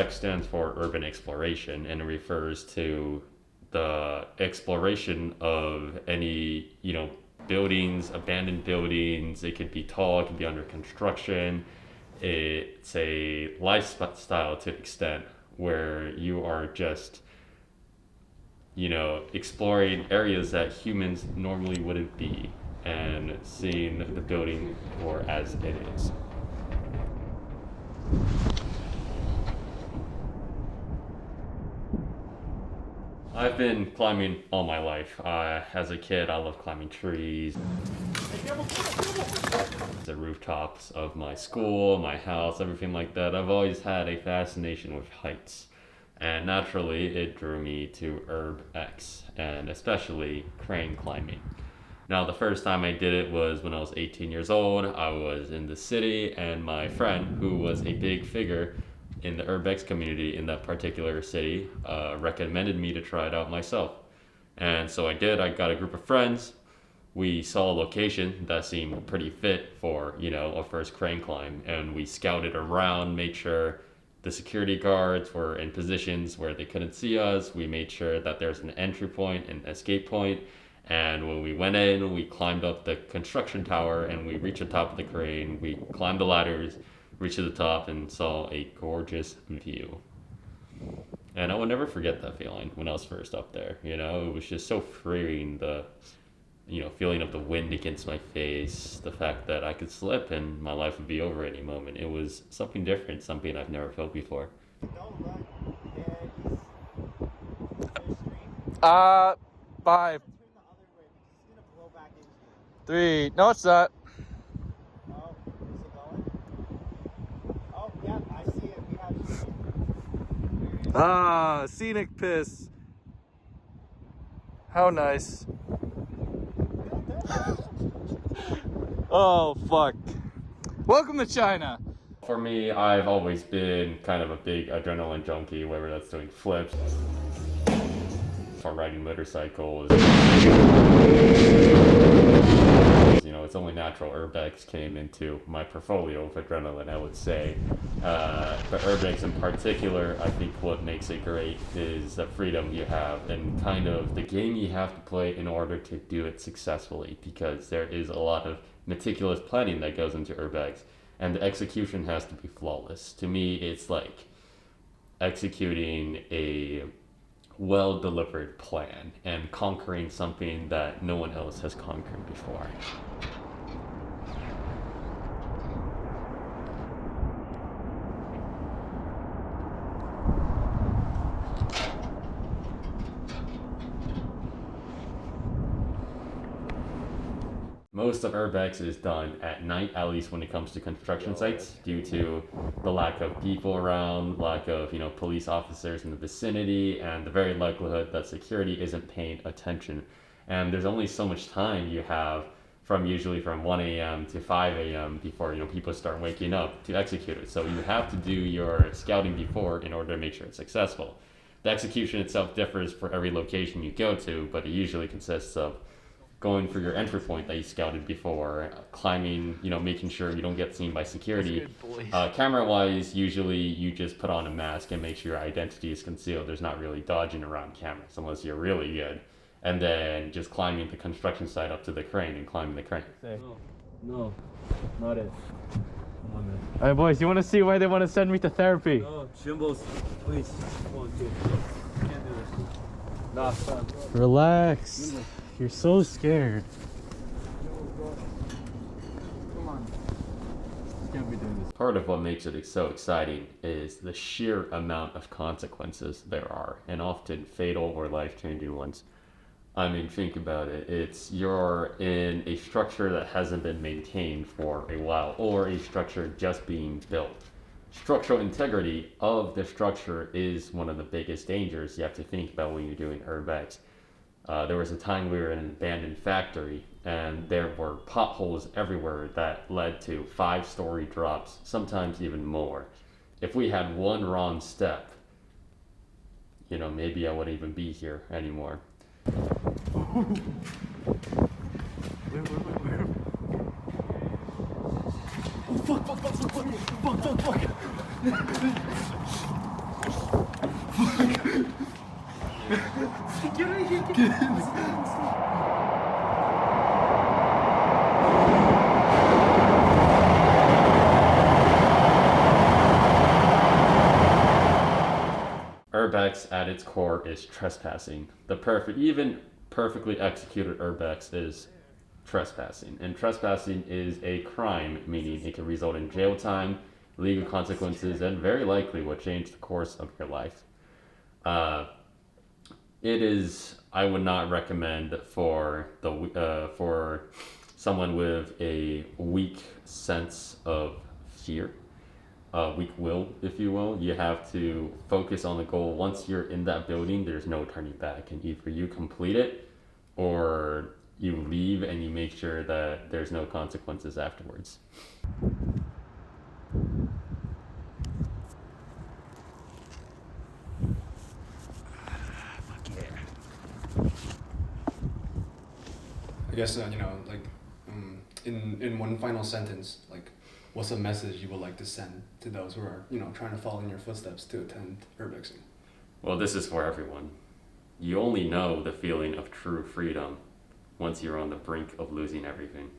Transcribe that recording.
Urbex stands for urban exploration, and it refers to the exploration of any, buildings, abandoned buildings. It could be tall, it could be under construction. It's a lifestyle to an extent where you are just, exploring areas that humans normally wouldn't be and seeing the building for as it is. I've been climbing all my life. As a kid, I loved climbing trees. The rooftops of my school, my house, everything like that. I've always had a fascination with heights. And naturally, it drew me to Urbex, and especially crane climbing. Now, the first time I did it was when I was 18 years old. I was in the city, and my friend, who was a big figure in the Urbex community in that particular city, recommended me to try it out myself. And so I did. I got a group of friends. We saw a location that seemed pretty fit for, a first crane climb, and we scouted around, made sure the security guards were in positions where they couldn't see us. We made sure that there's an entry point and escape point. And when we went in, we climbed up the construction tower and we reached the top of the crane. We climbed the ladders, reached to the top, and saw a gorgeous view. And I will never forget that feeling when I was first up there. It was just so freeing, the feeling of the wind against my face, the fact that I could slip and my life would be over any moment. It was something different, something I've never felt before. Five. 3. No, it's not. Oh, is it going? Oh, yeah, I see it. We have Scenic piss. How nice. Oh, fuck. Welcome to China. For me, I've always been kind of a big adrenaline junkie, whether that's doing flips or riding motorcycles. It's only natural Urbex came into my portfolio of adrenaline, I would say. But Urbex in particular, I think what makes it great is the freedom you have and kind of the game you have to play in order to do it successfully, because there is a lot of meticulous planning that goes into Urbex, and the execution has to be flawless. To me, it's like executing a well-delivered plan and conquering something that no one else has conquered before. Most of Urbex is done at night, at least when it comes to construction sites, due to the lack of people around, lack of police officers in the vicinity, and the very likelihood that security isn't paying attention. And there's only so much time you have usually from 1 a.m. to 5 a.m. before people start waking up to execute it. So you have to do your scouting before in order to make sure it's successful. The execution itself differs for every location you go to, but it usually consists of going for your entry point that you scouted before, climbing, making sure you don't get seen by security. Camera-wise, usually you just put on a mask and make sure your identity is concealed. There's not really dodging around cameras unless you're really good. And then just climbing the construction site up to the crane and climbing the crane. No, not it. Come on, man. Alright, boys, you want to see why they want to send me to therapy? No, Shimbos, please. 1, 2. Can't do this. Nah, son. Relax. You're so scared. Come on. Can't be doing this. Part of what makes it so exciting is the sheer amount of consequences there are, and often fatal or life-changing ones. I mean, think about it. You're in a structure that hasn't been maintained for a while, or a structure just being built. Structural integrity of the structure is one of the biggest dangers you have to think about when you're doing Urbex. There was a time we were in an abandoned factory, and there were potholes everywhere that led to 5-story drops, sometimes even more. If we had one wrong step, maybe I wouldn't even be here anymore. Where? Oh, fuck. Urbex at its core is trespassing. Even perfectly executed Urbex is trespassing. And trespassing is a crime, meaning it can result in jail time, legal consequences, and very likely will change the course of your life. I would not recommend for someone with a weak sense of fear, weak will, if you will. You have to focus on the goal. Once you're in that building, there's no turning back, and either you complete it or you leave and you make sure that there's no consequences afterwards. I guess in one final sentence, like, what's a message you would like to send to those who are trying to follow in your footsteps to attend urbexing? Well, this is for everyone. You only know the feeling of true freedom once you're on the brink of losing everything.